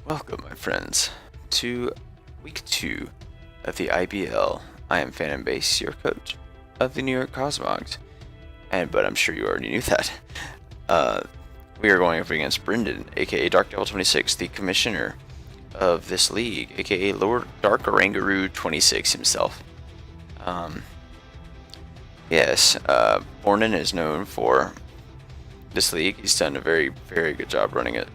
Welcome, my friends, to week 2 of the IBL. I am Phantombass, your coach of the New York Cosmogs, but I'm sure you already knew that. We are going up against Brendan, aka Dark Devil 26, the commissioner of this league, aka Lord Dark Orangaroo 26 himself. Yes, Bornin is known for this league. He's done a very, very good job running it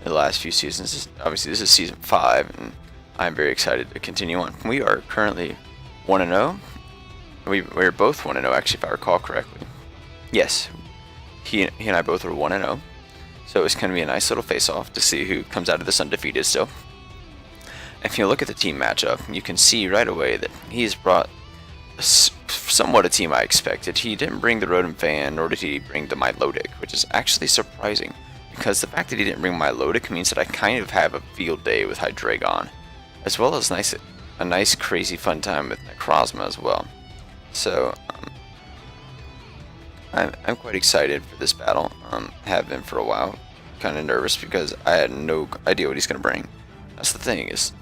in the last few seasons. Obviously, this is season 5, and I'm very excited to continue on. We are currently 1-0. We're both 1-0, actually, if I recall correctly. Yes, he and I both are 1-0. So it's going to be a nice little face-off to see who comes out of this undefeated still. If you look at the team matchup, you can see right away that he's brought somewhat a team I expected. He didn't bring the Rotom Fan, nor did he bring the Milotic, which is actually surprising, because the fact that he didn't bring Milotic means that I kind of have a field day with Hydreigon, as well as a nice crazy fun time with Necrozma as well. So I'm quite excited for this battle. Have been for a while. Kind of nervous because I had no idea what he's going to bring. That's the thing, is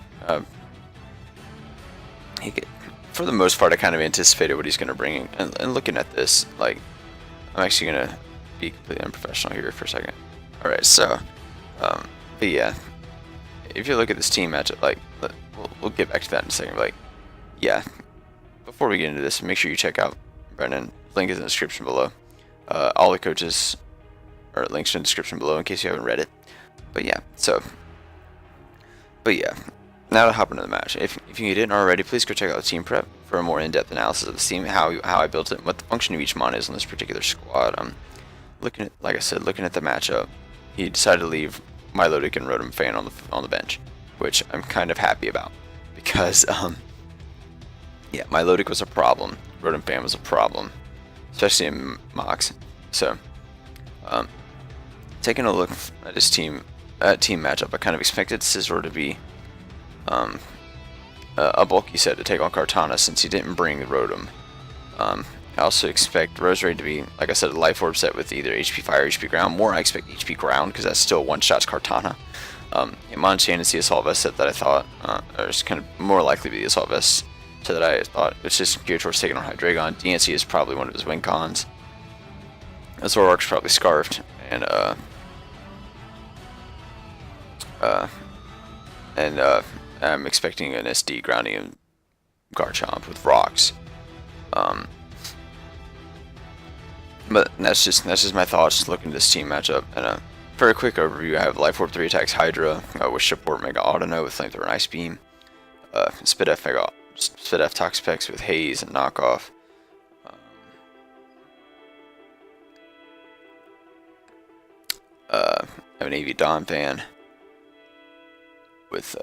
for the most part I kind of anticipated what he's going to bring, and looking at this, like, I'm actually going to be completely unprofessional here for a second. Alright, so but yeah, if you look at this team matchup, like, we'll get back to that in a second. Like, yeah, before we get into this, make sure you check out Brendan. Link is in the description below. All the coaches are links in the description below in case you haven't read it. But yeah, now to hop into the match. If you didn't already, please go check out the team prep for a more in-depth analysis of the team, how I built it, and what the function of each mon is on this particular squad. Like I said, looking at the matchup, he decided to leave Milotic and Rotom Fan on the bench, which I'm kind of happy about, because yeah, Milotic was a problem, Rotom Fan was a problem, especially in Mox. So taking a look at his team matchup, I kind of expected Scizor to be a bulky set to take on Kartana, since he didn't bring the Rotom. I also expect Roserade to be, like I said, a Life Orb set with either HP Fire or HP Ground. More I expect HP Ground, because that's still one-shots Kartana. Monchan is the Assault Vest set that I thought, or is kind of more likely to be the Assault Vest set that I thought, it's just geared towards taking on Hydreigon. DNC is probably one of his win cons. Zoroark's probably Scarfed, and I'm expecting an SD grounding and Garchomp with rocks. But that's just my thoughts looking at this team matchup. And for a quick overview, I have Life Orb 3 attacks Hydra with support Mega Autono with Flamethrower and Ice Beam. Spit F Toxapex with Haze and Knockoff. I have an AV Donphan with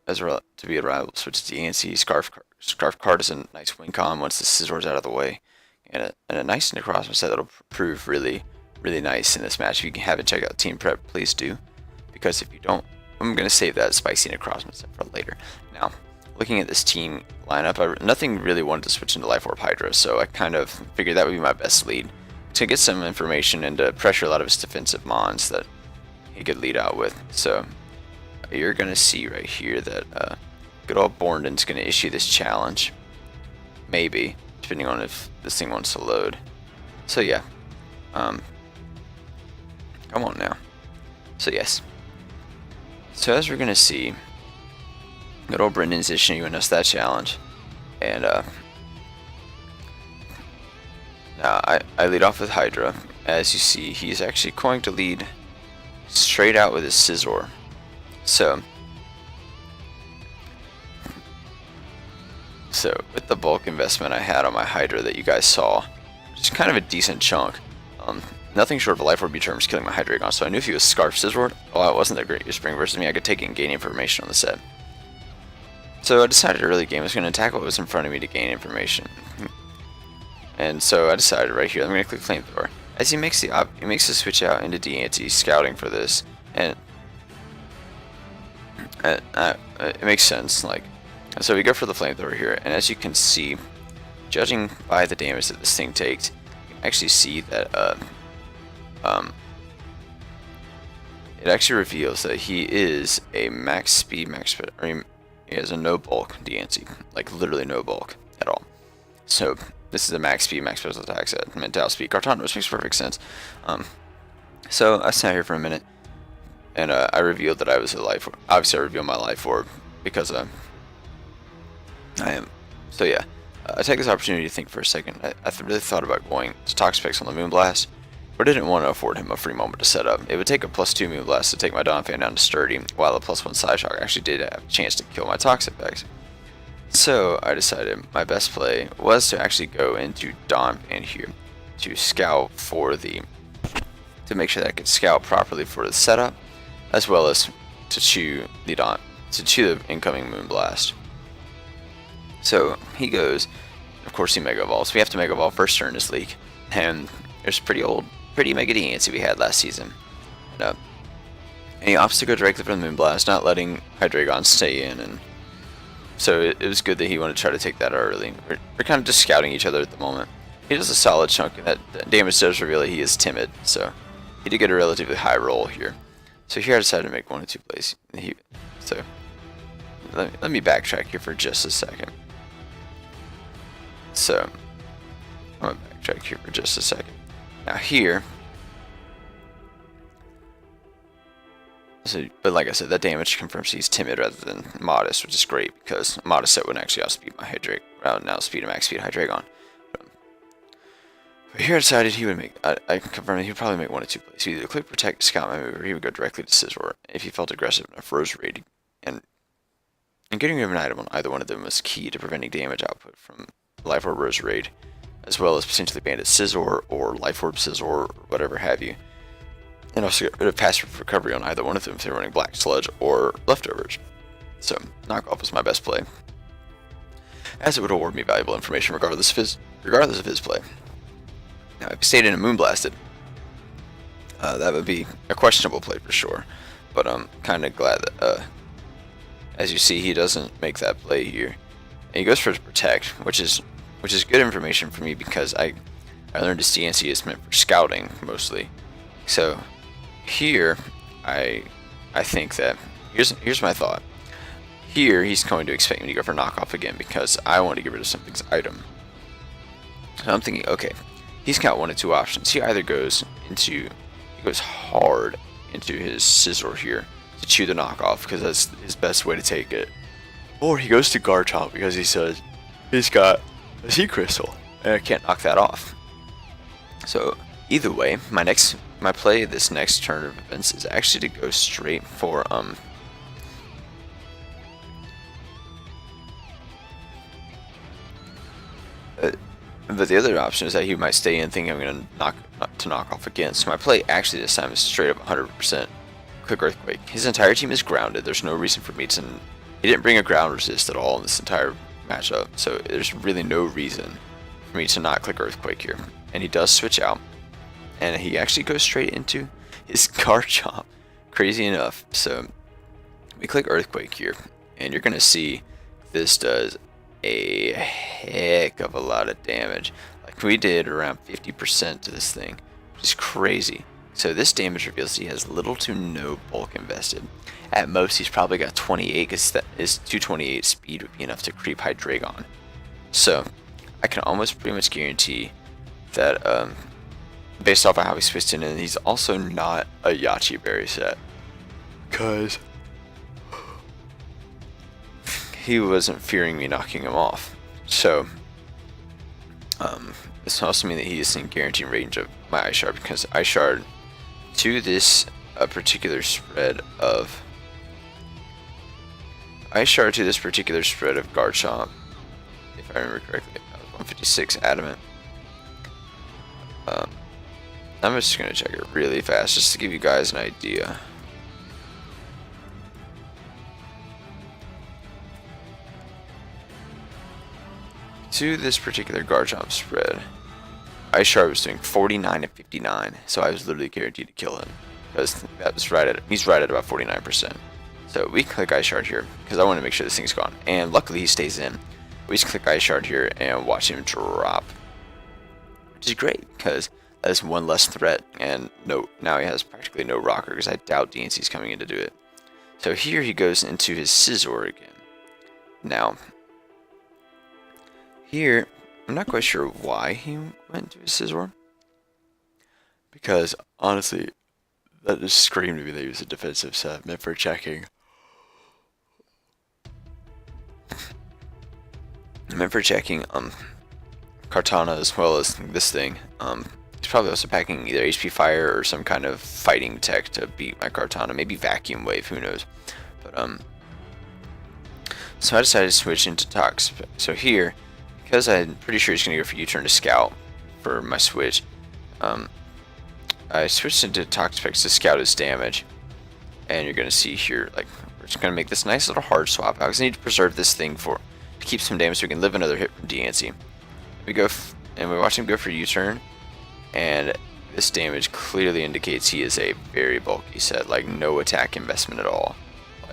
Ezreal to be a rival switch to DNC. Scarf Card is a nice win con once the Scizor's out of the way, and a nice Necrozma set that'll prove really nice in this match. If you haven't checked out Team Prep, please do, because if you don't, I'm going to save that spicy Necrozma set for later. Now, looking at this team lineup, nothing really wanted to switch into Life Orb Hydra, so I kind of figured that would be my best lead to get some information and to pressure a lot of his defensive mons that he could lead out with. So you're going to see right here that good old Bornden's going to issue this challenge. Maybe, depending on if this thing wants to load. So yeah. Come on now. So yes. So as we're going to see, good old Brendan's issuing us that challenge. And now I lead off with Hydra. As you see, he's actually going to lead straight out with his Scizor. So with the bulk investment I had on my Hydra that you guys saw, which is kind of a decent chunk, nothing short of a Life Orb terms killing my Hydreigon, so I knew if he was Scarf Scizor, oh, it wasn't the greatest spring versus me, I could take it and gain information on the set. So I decided early game I was going to attack what was in front of me to gain information. And so I decided right here, I'm going to click Flamethrower. As he makes the switch out into DNT, scouting for this, and it makes sense. Like, so we go for the Flamethrower here, and as you can see, judging by the damage that this thing takes, you can actually see that it actually reveals that he is a max speed, or he has a no bulk DNC, like literally no bulk at all. So this is a max speed, max special attacks at mental speed Carton, which makes perfect sense. So I sat here for a minute, and I revealed that I was a life orb. Obviously, I revealed my life orb because I am. So yeah, I take this opportunity to think for a second. I really thought about going to Toxapex on the Moonblast, but I didn't want to afford him a free moment to set up. It would take a +2 Moonblast to take my Donphan down to Sturdy, while a +1 Sideshock actually did have a chance to kill my Toxapex. So I decided my best play was to actually go into Donphan here to scout for to make sure that I could scout properly for the setup, as well as to chew the incoming Moonblast. So he goes, of course he Mega Evolves. We have to Mega Evolve first turn in this league, and there's pretty Mega DNC we had last season. And he opts to go directly for the Moonblast, not letting Hydreigon stay in, and so it was good that he wanted to try to take that early. We're kind of just scouting each other at the moment. He does a solid chunk, and that damage does reveal that he is timid, so he did get a relatively high roll here. So here I decided to make 1 of 2 plays. So let me backtrack here for just a second. So I'm gonna backtrack here for just a second. Now here, but like I said, that damage confirms he's timid rather than modest, which is great because modest set would actually outspeed my outspeed a max speed Hydreigon. But here I decided he would make. I confirmed that he would probably make 1 of 2 plays. He would either click Protect, scout my move, or he would go directly to Scizor if he felt aggressive enough. Rose Raid, and getting rid of an item on either one of them was key to preventing damage output from Life Orb Rose Raid, as well as potentially Bandit Scizor or Life Orb Scizor or whatever have you. And also get rid of passive recovery on either one of them if they're running Black Sludge or Leftovers. So knockoff was my best play, as it would award me valuable information regardless of his play. Now, if he stayed in a Moonblasted, that would be a questionable play for sure. But I'm kind of glad that, as you see, he doesn't make that play here. And he goes for his Protect, which is good information for me because I learned his DNC is meant for scouting mostly. So here, I think that here's my thought. Here, he's going to expect me to go for knockoff again because I want to get rid of something's item. So I'm thinking, okay, he's got 1 of 2 options. He either goes hard into his Scizor here to chew the knockoff because that's his best way to take it, or he goes to Garchomp because he says he's got a Sea Crystal and I can't knock that off. So either way, my play this next turn of events is actually to go straight for but the other option is that he might stay in thinking I'm going to knock off again. So my play actually this time is straight up 100% Quick Earthquake. His entire team is grounded. There's no reason for me to. He didn't bring a ground resist at all in this entire matchup, so there's really no reason for me to not click Earthquake here. And he does switch out, and he actually goes straight into his Garchomp. Crazy enough. So we click Earthquake here, and you're going to see this does a heck of a lot of damage. Like we did around 50% to this thing, which is crazy. So this damage reveals he has little to no bulk invested. At most, he's probably got 28 because his 228 speed would be enough to creep Hydreigon. So I can almost pretty much guarantee that based off of how he switched in, and he's also not a Yachi Berry set because he wasn't fearing me knocking him off. So this also means that he is in guaranteed range of my Ice Shard because Ice Shard to this particular spread of Garchomp, if I remember correctly, that was 156 Adamant. I'm just gonna check it really fast just to give you guys an idea. To this particular Garchomp spread, Ice Shard was doing 49 and 59, so I was literally guaranteed to kill him because he's right at about 49%. So we click Ice Shard here because I want to make sure this thing's gone, and luckily he stays in. We just click Ice Shard here and watch him drop, which is great because as one less threat, and no, now he has practically no rocker because I doubt DNC's coming in to do it. So here he goes into his Scizor again. Now, here, I'm not quite sure why he went to his Scizor, because honestly, that just screamed to me that he was a defensive set meant for checking. Meant for checking Kartana as well as this thing. He's probably also packing either HP Fire or some kind of fighting tech to beat my Kartana. Maybe Vacuum Wave, who knows. But so I decided to switch into Tox. So here, because I'm pretty sure he's gonna go for U-turn to Scout for my switch, I switched into Tox Specs to Scout his damage. And you're gonna see here, like, we're just gonna make this nice little hard swap out because I need to preserve this thing to keep some damage so we can live another hit from DNC. We go and we watch him go for U-turn, and this damage clearly indicates he is a very bulky set, like no attack investment at all.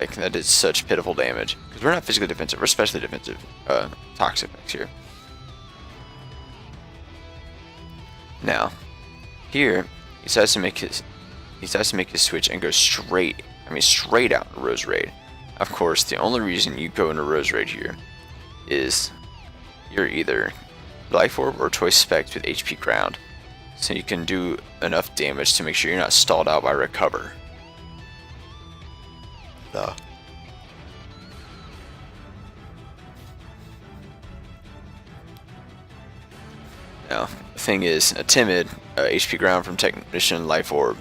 Like, that is such pitiful damage because we're not physically defensive, we're especially defensive. Toxic effects here. Now, here he decides to make his switch and go straight. I mean, straight out into Rose Raid. Of course, the only reason you go into Rose Raid here is you're either Life Orb or Choice Specs with HP Ground, so you can do enough damage to make sure you're not stalled out by Recover. Now, the thing is, a Timid, HP Ground from Technician, Life Orb,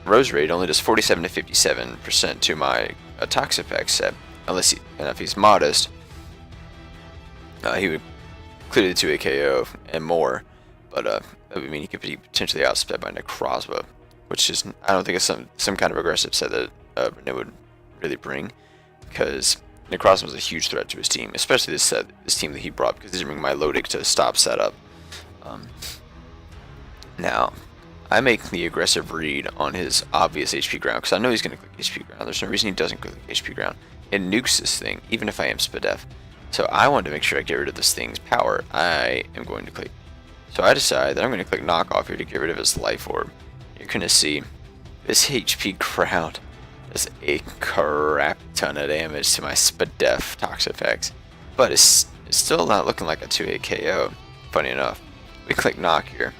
Rose Raid only does 47 to 57% to my Toxapex set, unless if he's modest, he would clearly do a KO and more, but that would mean he could be potentially outsped by Necrozma, which is, I don't think it's some kind of aggressive set that René would really bring, because Necrozma is a huge threat to his team, especially this team that he brought, because he's bringing my Lodic to stop setup. Now, I make the aggressive read on his obvious HP Ground, because I know he's going to click HP Ground. There's no reason he doesn't click HP Ground. It nukes this thing, even if I am Spadef. So I want to make sure I get rid of this thing's power. I am going to click. So I decide that I'm going to click Knock Off here to get rid of his Life Orb. You're going to see this HP Ground does a crap ton of damage to my Spadef Toxapex, but it's still not looking like a 2-hit KO. Funny enough, we click Knock here.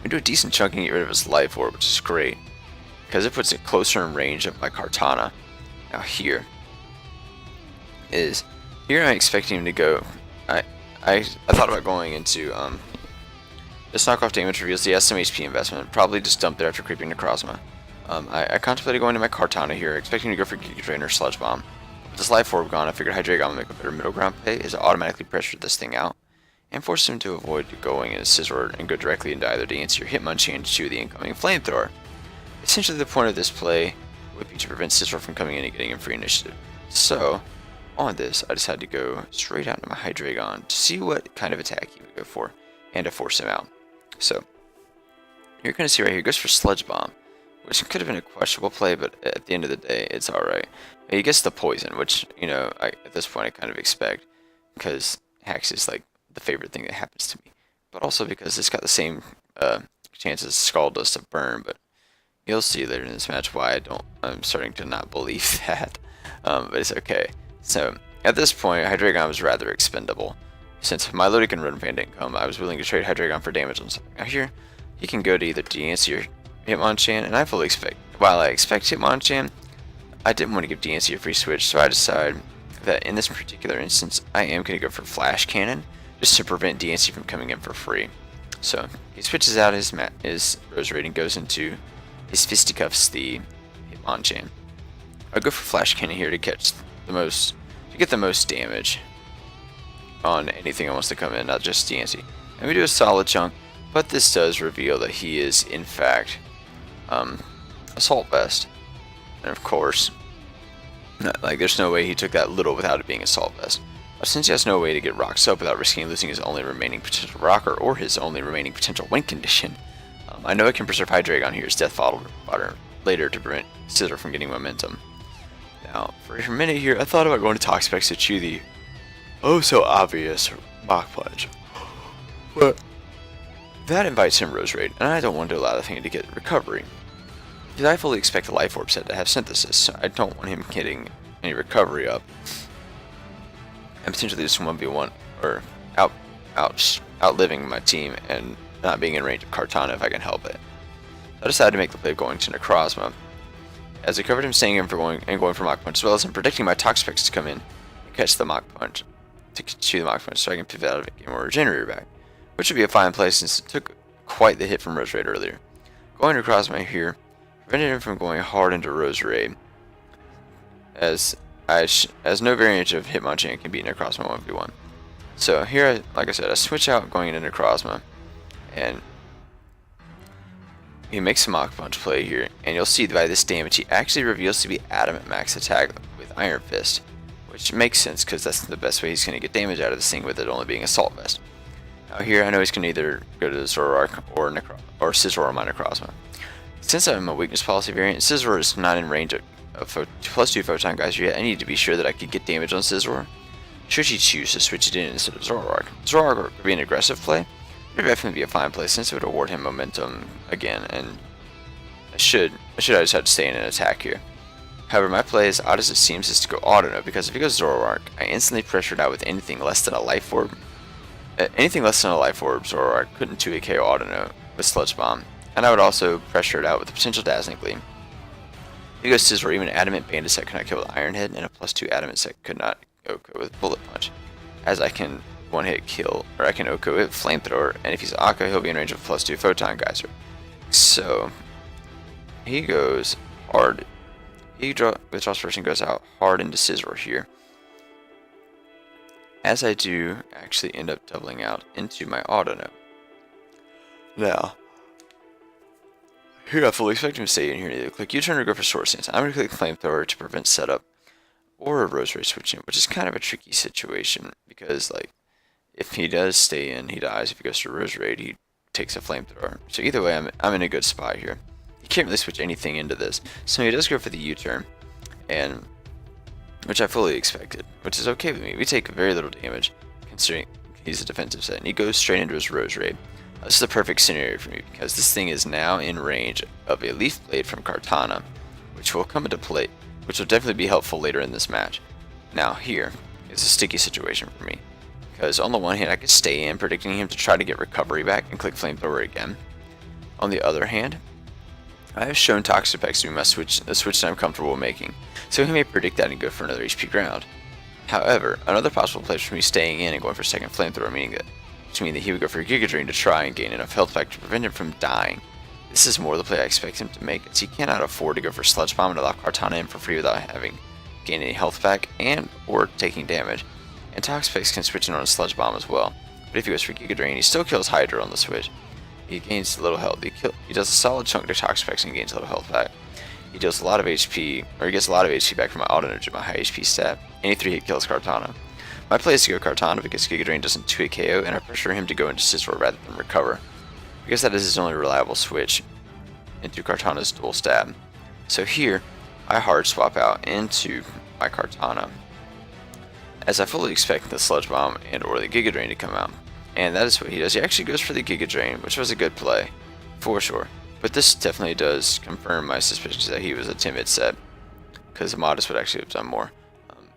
We do a decent chunk and get rid of his Life Orb, which is great, because it puts it closer in range of my Kartana. Now here I'm expecting him to go. I thought about going into this knockoff damage reveals he has some HP investment. Probably just dump it after creeping Necrozma. I contemplated going to my Kartana here, expecting to go for Giga Drain or Sludge Bomb. With this Life Orb gone, I figured Hydreigon would make a better middle ground play, is automatically pressure this thing out, and force him to avoid going into Scizor and go directly into either DNC or Hitmonchan to the incoming Flamethrower. Essentially, the point of this play would be to prevent Scizor from coming in and getting him free initiative. So, on this, I decided to go straight out into my Hydreigon to see what kind of attack he would go for, and to force him out. So, you're going to see right here, he goes for Sludge Bomb, which could have been a questionable play, but at the end of the day, it's alright. He gets the Poison, which, you know, at this point I kind of expect, because Hacks is like the favorite thing that happens to me. But also because it's got the same chances as Scald does to burn, but you'll see later in this match why I'm starting to not believe that. But it's okay. So, at this point, Hydreigon was rather expendable. Since my Lodic and Runfan didn't come, I was willing to trade Hydreigon for damage on something. Now here, he can go to either DNC or Hitmonchan, and I fully expect, while I expect Hitmonchan, I didn't want to give DNC a free switch, so I decided that in this particular instance, I am going to go for Flash Cannon, just to prevent DNC from coming in for free. So, he switches out his Rose Raid and goes into his Fisticuffs the Hitmonchan. I'll go for Flash Cannon here to get the most damage on anything that wants to come in, not just DNC. And we do a solid chunk, but this does reveal that he is, in fact, Assault Vest. And of course, there's no way he took that little without it being Assault Vest. But since he has no way to get Rocks up without risking losing his only remaining potential Rocker or his only remaining potential win condition, I know I can preserve Hydreigon here as Death Fodder later to prevent Scizor from getting momentum. Now, for a minute here, I thought about going to Toxapex to chew the oh so obvious Mach Punch. But That invites him Rose Raid, and I don't want to allow the thing to get recovery. Because I fully expect the Life Orb set to have Synthesis, so I don't want him getting any recovery up. And potentially just 1v1, or outliving my team and not being in range of Kartana if I can help it. So I decided to make the play of going to Necrozma, as I covered him staying in for going for Mach Punch, as well as him predicting my Toxapex to come in and catch the Mach Punch, to chew the Mach Punch, so I can pivot out of it and get more Regenerator back. Which would be a fine play since it took quite the hit from Rose Raid earlier. Going to Necrozma here prevented him from going hard into Rose Raid, as no variant of Hitmonchan can beat Necrozma 1v1. So here, like I said, I switch out going into Necrozma, and he makes a Mach Punch play here, and you'll see that by this damage he actually reveals to be Adamant Max attack with Iron Fist, which makes sense because that's the best way he's going to get damage out of this thing, with it only being Assault Vest. Now here I know he's going to either go to the Zoroark or Scizor on my Necrozma. Since I'm a weakness policy variant, Scizor is not in range of +2 Photon Geyser yet. I need to be sure that I could get damage on Scizor, should she choose to switch it in instead of Zoroark. Zoroark would be an aggressive play. It would definitely be a fine play since it would award him momentum again, and I should just have to stay in an attack here. However, my play, as odd as it seems, is to go Audino, because if he goes Zoroark, I instantly pressured out with anything less than a Life Orb. Anything less than a Life Orb, Zoroark couldn't 2-hit KO Audino with Sludge Bomb, and I would also pressure it out with a potential Dazzling Gleam. If he goes Scizor, even Adamant Bandit set could not kill with Iron Head, and a +2 Adamant set could not OHKO with Bullet Punch, as I can one-hit kill, or I can OHKO with Flamethrower, and if he's Akka, he'll be in range of +2 Photon Geyser. So he goes hard. Withdraws first and goes out hard into Scizor here, as I do actually end up doubling out into my Audino. Now, here I fully expect him to stay in here and either click U-turn or go for Sword Stance. I'm going to click Flamethrower to prevent setup, or a Rose Raid switch in, which is kind of a tricky situation, because like, if he does stay in, he dies. If he goes to Rose Raid, he takes a Flamethrower. So either way, I'm in a good spot here. He can't really switch anything into this, so he does go for the U-turn, and which I fully expected, which is okay with me. We take very little damage, considering he's a defensive set, and he goes straight into his Rose Raid. This is the perfect scenario for me, because this thing is now in range of a Leaf Blade from Kartana, which will come into play, which will definitely be helpful later in this match. Now here is a sticky situation for me, because on the one hand I could stay in, predicting him to try to get recovery back and click Flamethrower again. On the other hand, I have shown Toxapex to be a switch that I'm comfortable making, so he may predict that and go for another HP ground. However, another possible play for me staying in and going for second Flamethrower, meaning that he would go for Giga Drain to try and gain enough health back to prevent him from dying. This is more the play I expect him to make, as he cannot afford to go for Sludge Bomb and allow Kartana in for free without having gained any health back or taking damage. And Toxapex can switch in on a Sludge Bomb as well, but if he goes for Giga Drain, he still kills Hydra on the switch. He gains a little health. He does a solid chunk to Toxapex and gains a little health back. He deals a lot of HP, or he gets a lot of HP back from my Auto Energy, my high HP stat. Any 3-hit kills Kartana. My play is to go Kartana because Giga Drain doesn't 2-hit KO, and I pressure him to go into Scizor rather than recover, because that is his only reliable switch into Kartana's dual stab. So here, I hard swap out into my Kartana, as I fully expect the Sludge Bomb and or the Giga Drain to come out. And that is what he does. He actually goes for the Giga Drain, which was a good play, for sure. But this definitely does confirm my suspicions that he was a timid set, because Modest would actually have done more.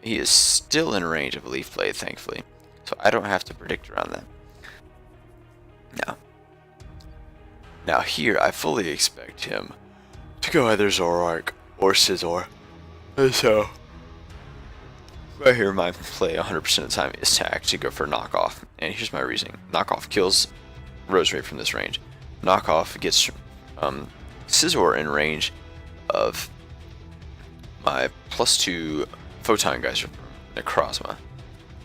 He is still in range of a Leaf Blade, thankfully, so I don't have to predict around that. Now here, I fully expect him to go either Zoroark or Scizor. And so, right here, my play 100% of the time is to actually go for Knockoff. And here's my reasoning. Knockoff kills Rose Raid from this range. Knockoff gets Scizor in range of my +2 Photon Geyser from Necrozma.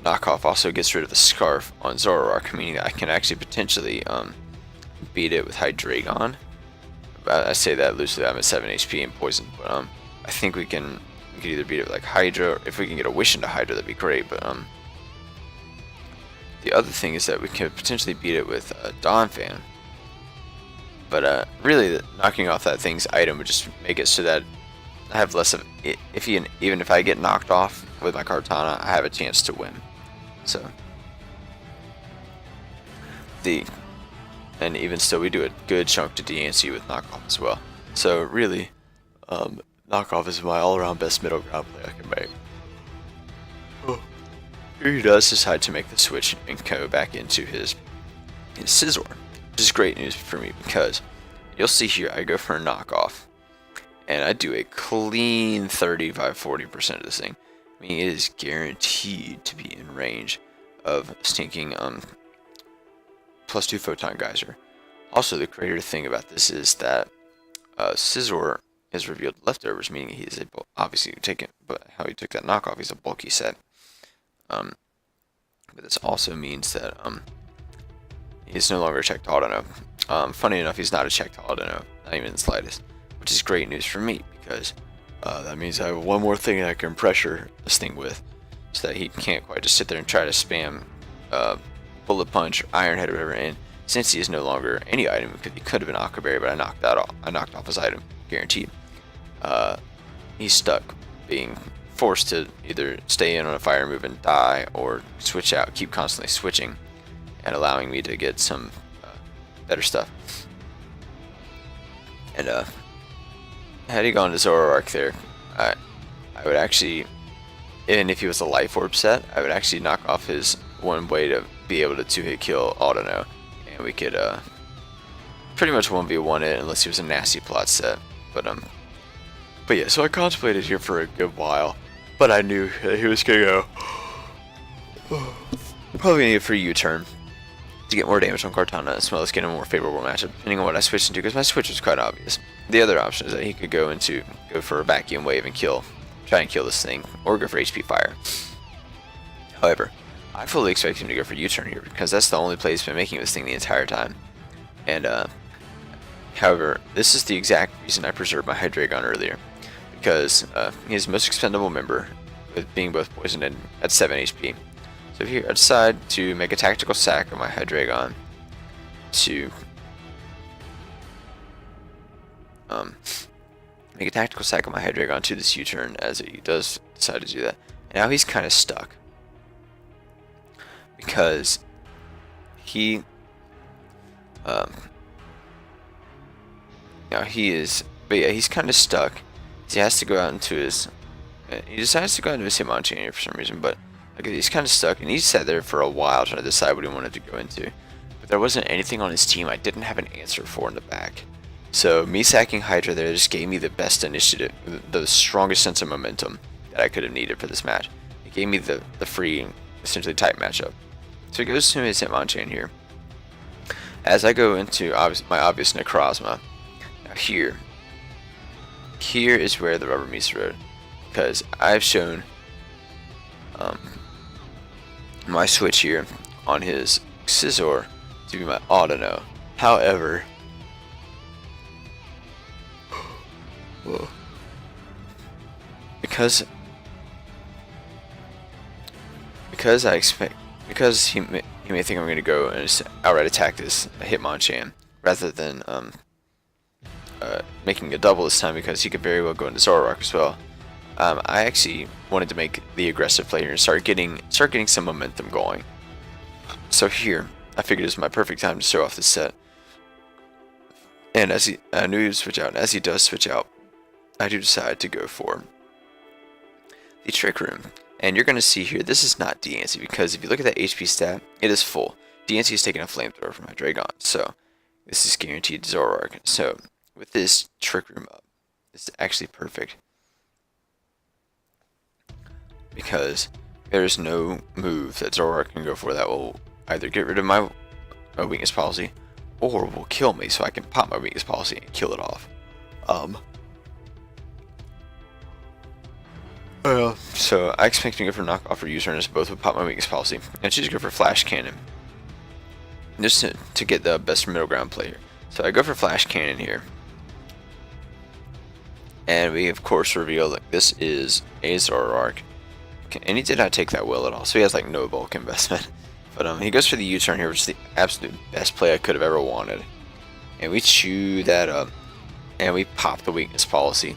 Knockoff also gets rid of the Scarf on Zoroark, meaning that I can actually potentially beat it with Hydreigon. I say that loosely. I'm at 7 HP and poison, but I think we could either beat it with like Hydra, or if we can get a Wish into Hydra, that'd be great. But the other thing is that we could potentially beat it with Donphan. But really, knocking off that thing's item would just make it so that I have less of it. Even if I get knocked off with my Kartana, I have a chance to win. So and even still, we do a good chunk to DNC with knockoff as well. So really, knockoff is my all-around best middle ground play I can make. Here he does decide to make the switch and go back into his scissor, which is great news for me because you'll see here I go for a knockoff, and I do a clean 35-40% of this thing. I mean, it is guaranteed to be in range of stinking +2 photon geyser. Also, the greater thing about this is that scissor has revealed leftovers, meaning he's able, obviously taken, but how he took that knockoff, he's a bulky set. But this also means that he's no longer a checked auto. Funny enough, he's not a checked auto, not even the slightest, which is great news for me because that means I have one more thing I can pressure this thing with, so that he can't quite just sit there and try to spam bullet punch or iron head or whatever. And since he is no longer any item, because he could have been Aquaberry, but I knocked that off. I knocked off his item, guaranteed. He's stuck being forced to either stay in on a fire move and die, or switch out, keep constantly switching, and allowing me to get some better stuff. And had he gone to Zoroark there, I would actually, even if he was a Life Orb set, I would actually knock off his one way to be able to 2-hit kill Autono, and we could pretty much 1v1 it unless he was a nasty plot set. But yeah, so I contemplated here for a good while, but I knew that he was gonna go probably need a free U-turn to get more damage on Kartana, as well as get a more favorable matchup, depending on what I switched into, because my switch was quite obvious. The other option is that he could go for a vacuum wave and try and kill this thing, or go for HP fire. However, I fully expect him to go for U-turn here, because that's the only play he's been making this thing the entire time. And however, this is the exact reason I preserved my Hydreigon earlier, because he's the most expendable member, with being both poisoned and at 7 HP. So here I decide to make a tactical sack of my Hydreigon to this U-turn, as he does decide to do that. And now he's kind of stuck because he he's kind of stuck. He has to go out into his he decides to go into his Hitmonchan here for some reason, but he's kind of stuck, and he sat there for a while trying to decide what he wanted to go into. But there wasn't anything on his team I didn't have an answer for in the back. So me sacking Hydra there just gave me the best initiative, the strongest sense of momentum that I could have needed for this match. It gave me the free, essentially tight matchup. So he goes to his Hitmonchan here. As I go into my obvious Necrozma, now here is where the rubber meets the road, because I've shown my switch here on his Scizor to be my Autono. However, because he may think I'm going to go and just outright attack this Hitmonchan rather than making a double this time, because he could very well go into Zoroark as well. I actually wanted to make the aggressive play here and start getting some momentum going. So here, I figured it was my perfect time to show off this set. And I knew he would switch out, and as he does switch out, I do decide to go for the Trick Room. And you're going to see here, this is not DNC, because if you look at that HP stat, it is full. DNC is taking a Flamethrower from my Dragon, so this is guaranteed Zoroark. So with this Trick Room up, it's actually perfect, because there's no move that Zoroark can go for that will either get rid of my weakness policy, or will kill me, so I can pop my weakness policy and kill it off. So I expect to go for knockoff or U-turn, as both would pop my weakness policy, and I choose to go for Flash Cannon, just to get the best middle ground player. So I go for Flash Cannon here, and we of course reveal that this is a Zoroark, and he did not take that well at all, so he has like no bulk investment. But he goes for the U-turn here, which is the absolute best play I could have ever wanted, and we chew that up, and we pop the weakness policy,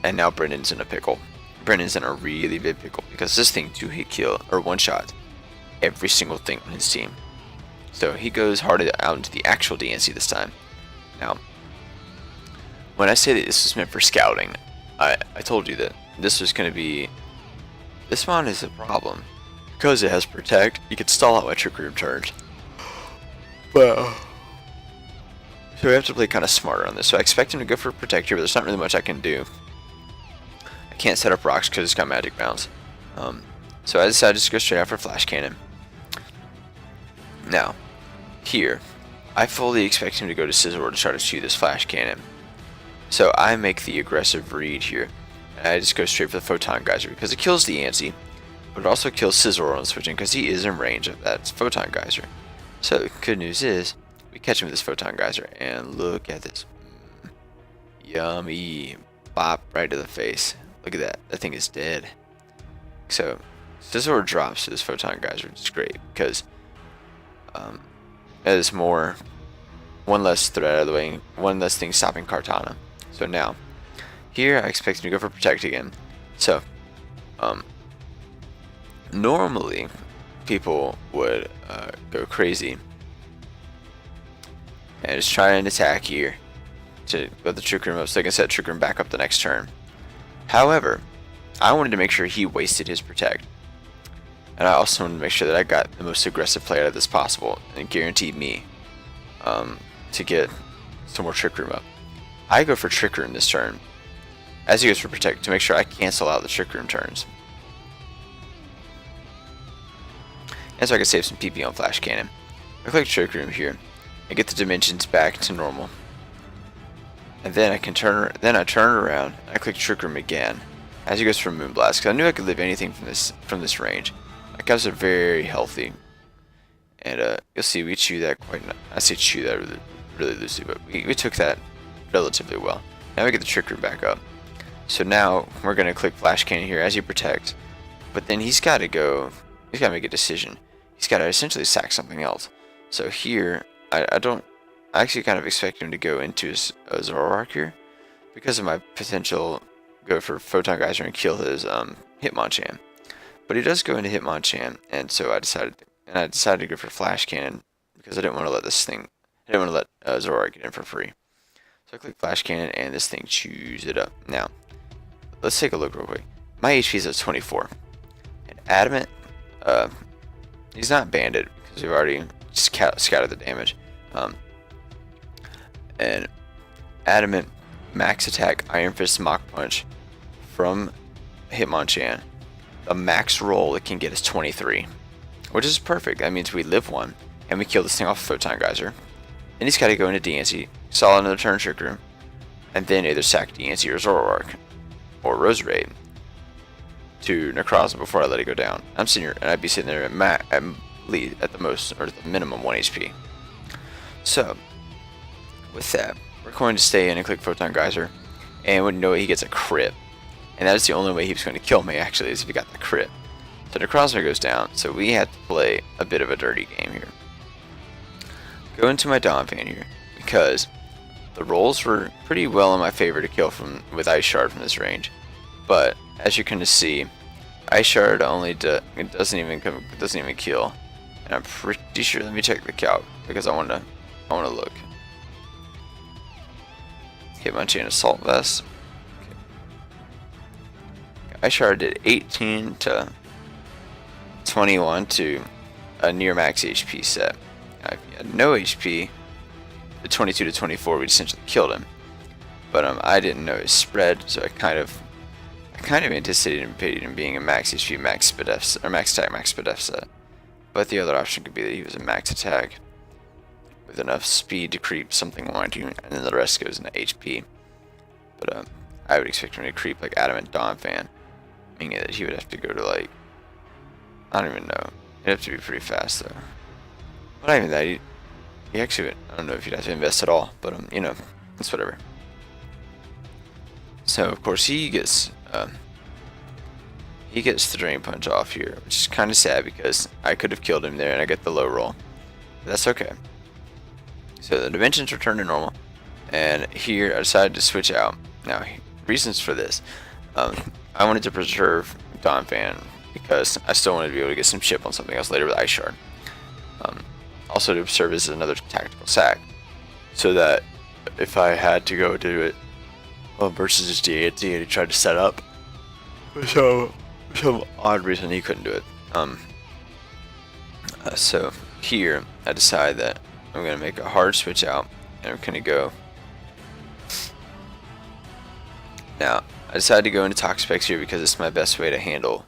and now Brendan's in a pickle. Brendan's in a really big pickle, because this thing 2-hit kill or one-shot every single thing on his team. So he goes hard out into the actual DNC this time. Now, when I say that this was meant for scouting, I told you that this was going to be... This one is a problem. Because it has Protect, you can stall out my Trick Room turns. Well, so we have to play kind of smarter on this. So I expect him to go for Protect here, but there's not really much I can do. I can't set up rocks because it's got Magic Bounce. So I decided to just go straight out for Flash Cannon. Now, here, I fully expect him to go to Scizor to try to shoot this Flash Cannon. So I make the aggressive read here. And I just go straight for the Photon Geyser because it kills the Antsy, but it also kills Scizor on switching because he is in range of that Photon Geyser. So the good news is, we catch him with this Photon Geyser, and look at this. Yummy. Bop right to the face. Look at that. That thing is dead. So, Scizor drops to this Photon Geyser, which is great, because that is more, one less threat out of the way, one less thing stopping Kartana. So now, here I expect him to go for Protect again. So, normally, people would go crazy and just try and attack here to get the Trick Room up so they can set Trick Room back up the next turn. However, I wanted to make sure he wasted his Protect, and I also wanted to make sure that I got the most aggressive play out of this possible and guaranteed me to get some more Trick Room up. I go for Trick Room this turn, as he goes for Protect, to make sure I cancel out the Trick Room turns. And so I can save some PP on Flash Cannon. I click Trick Room here and get the dimensions back to normal. And then I can turn around and I click Trick Room again as he goes for Moonblast, because I knew I could live anything from this range. My guys are very healthy. And you'll see we chew that quite, I say chew that really loosely, but we took that relatively well. Now we get the Trick Room back up. So now we're going to click Flash Cannon here as he protects. But then he's got to make a decision. He's got to essentially sack something else. So here, I actually kind of expect him to go into his Zoroark here, because of my potential go for Photon Geyser and kill his Hitmonchan. But he does go into Hitmonchan, and so I decided to go for Flash Cannon because I didn't want to let Zoroark get in for free. So I click Flash Cannon and this thing chews it up. Now, let's take a look real quick. My HP is at 24. And Adamant, he's not banded because we've already scattered the damage. And Adamant, Max Attack, Iron Fist, Mach Punch from Hitmonchan. The max roll it can get is 23, which is perfect. That means we live one, and we kill this thing off Photon Geyser. And he's got to go into DNC, solid another turn Trick Room, and then either sack DNC or Zoroark, or Roserade to Necrozma before I let it go down. I'm sitting here, and I'd be sitting there at the most, or the minimum 1 HP. So, with that, we're going to stay in and click Photon Geyser, and we know he gets a crit. And that is the only way he was going to kill me, actually, is if he got the crit. So Necrozma goes down, so we had to play a bit of a dirty game here. Go into my Donphan here, because the rolls were pretty well in my favor to kill with Ice Shard from this range. But, as you can see, Ice Shard only it doesn't even kill. And I'm pretty sure, let me check the calc, because I want to look. Hitmonchan Assault Vest. Ice Shard did 18 to 21 to a near max HP set. If he had no HP, the 22 to 24 we essentially killed him. But I didn't know his spread, so I kind of anticipated him being a max HP, max speed F, or max attack, max speed F set. But the other option could be that he was a max attack with enough speed to creep something wanting, and then the rest goes into HP. But I would expect him to creep like Adamant Donphan, meaning that he would have to go to like, I don't even know. He'd have to be pretty fast though. But not even that. He actually, I don't know if he'd have to invest at all. But you know, it's whatever. So of course he gets the Drain Punch off here, which is kind of sad because I could have killed him there and I get the low roll. But that's okay. So the dimensions return to normal, and here I decided to switch out. Now, reasons for this. I wanted to preserve Donphan because I still wanted to be able to get some chip on something else later with Ice Shard. also to serve as another tactical sack, so that if I had to go do it versus his DAT and he tried to set up, for some odd reason he couldn't do it. So here I decide that I'm gonna make a hard switch out, and I'm gonna go. Now I decided to go into Toxapex here because it's my best way to handle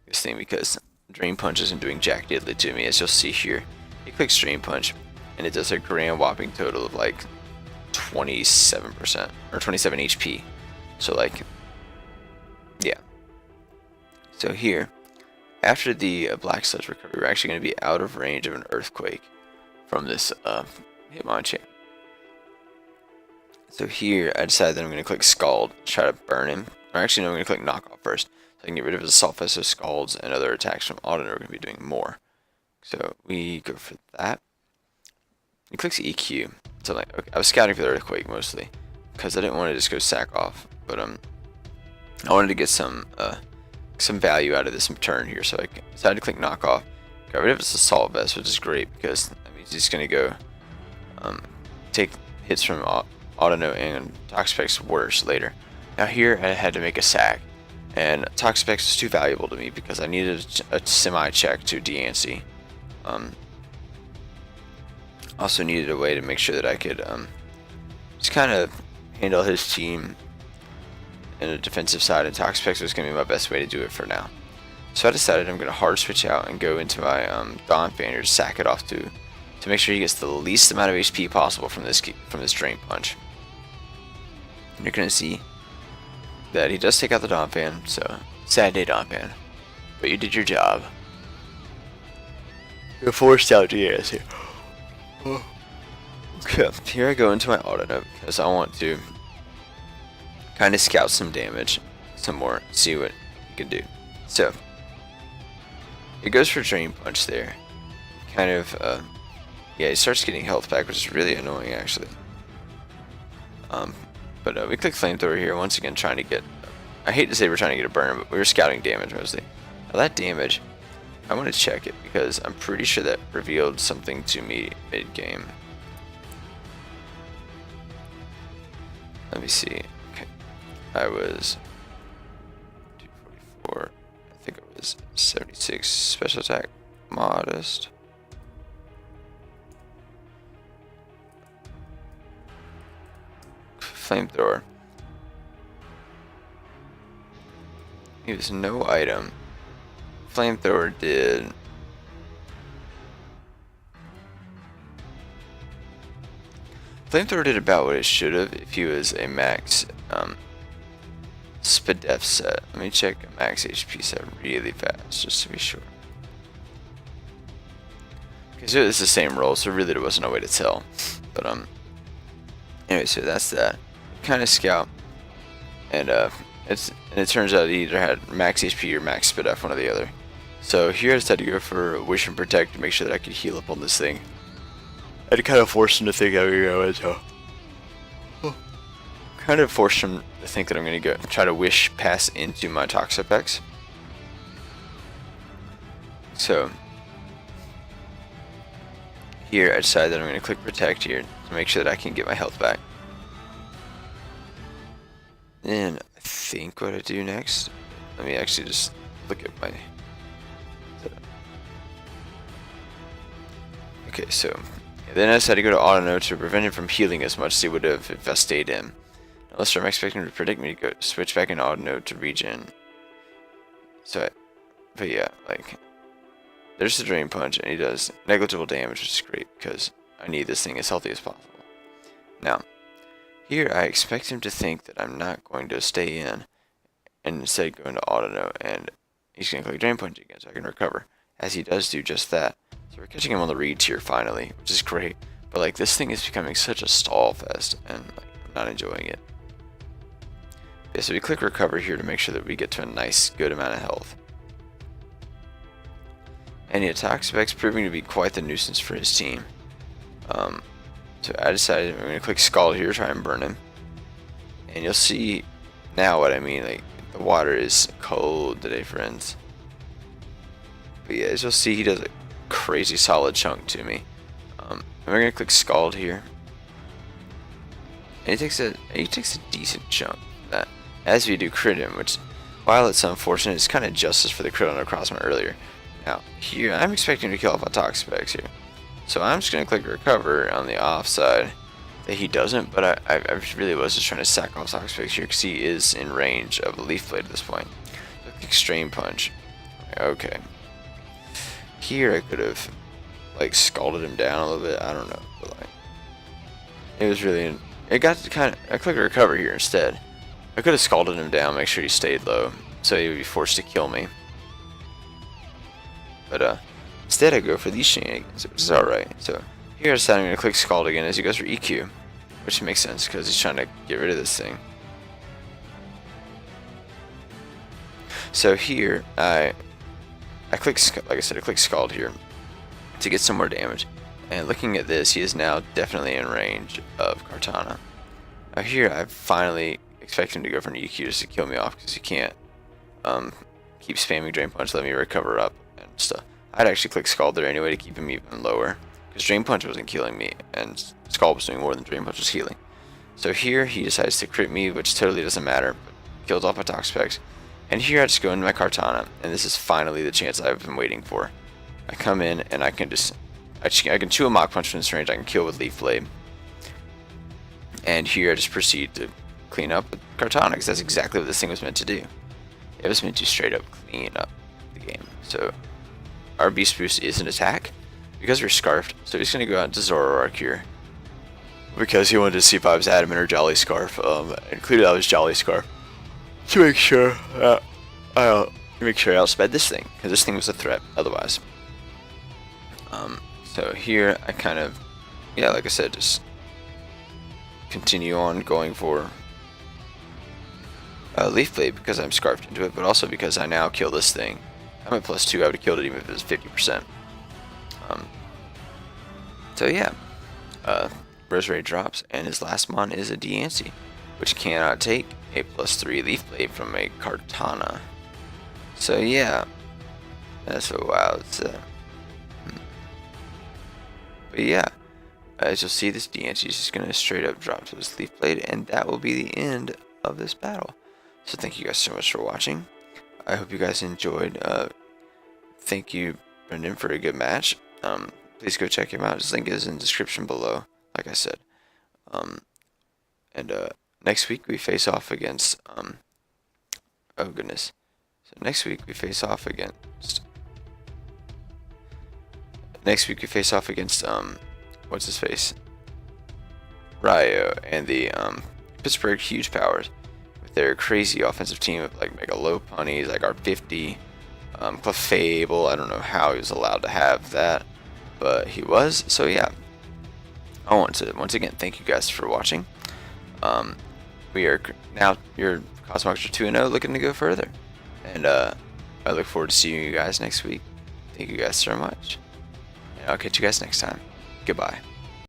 this thing, because Drain Punch isn't doing jack diddly to me. As you'll see here, you click Drain Punch and it does a grand whopping total of like 27% or 27 HP. So like, yeah. So here, after the Black Sludge recovery, we're actually going to be out of range of an Earthquake from this Hitmonchan. So here, I decided that I'm going to click Scald, try to burn him. Or actually, no, I'm going to click Knock Off first, so I can get rid of his Assault Vest, so Scalds, and other attacks from Audino are going to be doing more. So we go for that. He clicks EQ. So like, okay, I was scouting for the Earthquake mostly, because I didn't want to just go sack off, but I wanted to get some value out of this turn here, so I decided to click Knock Off. Got rid of his Assault Vest, which is great because that means he's going to go take hits from Audino and Toxapex worse later. Now here I had to make a sack, and Toxapex was too valuable to me because I needed a semi-check to DANC. Also needed a way to make sure that I could just kind of handle his team in a defensive side, and Toxapex was going to be my best way to do it for now. So I decided I'm going to hard switch out and go into my Donphan here to sack it off to make sure he gets the least amount of HP possible from this Drain Punch. And you're going to see that he does take out the Donphan, so sad day Donphan, but you did your job. You're forced out DAS here. Okay, here I go into my Audino because I want to kind of scout some damage some more, see what he can do. So it goes for Drain Punch there. Kind of yeah, he starts getting health back, which is really annoying actually. But we click Flamethrower here, once again trying to get, I hate to say we're trying to get a burn, but we were scouting damage mostly. Now that damage, I want to check it because I'm pretty sure that revealed something to me mid-game. Let me see. Okay, I was 244, I think it was 76 special attack, modest. Flamethrower. He was no item. Flamethrower did about what it should have if he was a max SPDF set. Let me check a max HP set really fast just to be sure. Okay, so it's the same roll, so really there wasn't a way to tell. But anyway, so that's that. Kind of scout, and it turns out he either had max HP or max SPDF, one or the other. So here I decided to go for Wish and Protect to make sure that I could heal up on this thing. I had to kind of force him to think I was going to kind of force him to think that I'm going to go try to Wish pass into my Toxapex. So here I decided that I'm going to click Protect here to make sure that I can get my health back. Then I think what I do next, let me actually just look at my. Okay, so then I decided to go to Audino to prevent him from healing as much as he would have if I stayed in. Unless I'm expecting him to predict me to go switch back in Audino to regen. So, but yeah, like there's the Drain Punch, and he does negligible damage, which is great because I need this thing as healthy as possible. Now. Here, I expect him to think that I'm not going to stay in, and instead go into Audino, and he's going to click Drain Punch again so I can recover, as he does do just that. So we're catching him on the reads here finally, which is great, but like this thing is becoming such a stall fest, and like, I'm not enjoying it. Yeah, so we click Recover here to make sure that we get to a nice, good amount of health. And yeah, Toxapex proving to be quite the nuisance for his team. So I decided I'm going to click Scald here, try and burn him. And you'll see now what I mean, like the water is cold today, friends. But yeah, as you'll see, he does a crazy solid chunk to me. And we're gonna click Scald here. And he takes a decent chunk of that. As we do crit him, which, while it's unfortunate, it's kind of justice for the crit on Crossman earlier. Now, here, I'm expecting to kill off a Toxic Specs here. So I'm just going to click Recover on the offside. That he doesn't, but I really was just trying to sack off Toxic Specs here because he is in range of a Leaf Blade at this point. So Extreme Punch. Okay. Here I could have, like, scalded him down a little bit. I don't know. But, like, it was really... It got to kind of... I clicked Recover here instead. I could have scalded him down, make sure he stayed low, so he would be forced to kill me. But instead I go for these shenanigans, which is alright. So here I decided I'm going to click Scald again as he goes for EQ, which makes sense because he's trying to get rid of this thing. So here I click, like I said, I click Scald here to get some more damage. And looking at this, he is now definitely in range of Kartana. Now here I finally expect him to go for an EQ just to kill me off because he can't keep spamming Drain Punch, let me recover up and stuff. I'd actually click Scald there anyway to keep him even lower because Drain Punch wasn't killing me and Scald was doing more than Drain Punch was healing. So here he decides to crit me, which totally doesn't matter, but kills off my Toxic Specs. And here I just go into my Kartana, and this is finally the chance I've been waiting for. I come in and I can just I can chew a Mach Punch from this range, I can kill with Leaf Blade. And here I just proceed to clean up with Kartana, because that's exactly what this thing was meant to do. It was meant to straight up clean up the game. So our Beast Boost is an attack, because we're Scarfed, so he's going to go out into Zoroark here. Because he wanted to see if I was Adamant or Jolly Scarf, included I was Jolly Scarf. To make sure I outsped this thing, because this thing was a threat otherwise. So here I kind of, yeah, like I said, just continue on going for Leaf Blade because I'm Scarfed into it, but also because I now kill this thing. I'm at +2, I would have killed it even if it was 50%. So yeah, Roserade drops, and his last mon is a Diancie, which cannot take a +3 Leaf Blade from a Kartana. So yeah, that's a wild set. But yeah, as you'll see, this Diancie is just going to straight up drop to his Leaf Blade, and that will be the end of this battle. So thank you guys so much for watching. I hope you guys enjoyed. Thank you, Brendan, for a good match. Please go check him out. His link is in the description below, like I said. Next week we face off against, oh goodness. So next week we face off against, what's his face? Ryo and the Pittsburgh Huge Powers with their crazy offensive team of like Mega Lopunnies, like R50, Clefable. I don't know how he was allowed to have that, but he was. So yeah, I want to once again thank you guys for watching. We are now your Cosmogs are 2-0, looking to go further, and I look forward to seeing you guys next week. Thank you guys so much. And I'll catch you guys next time. Goodbye.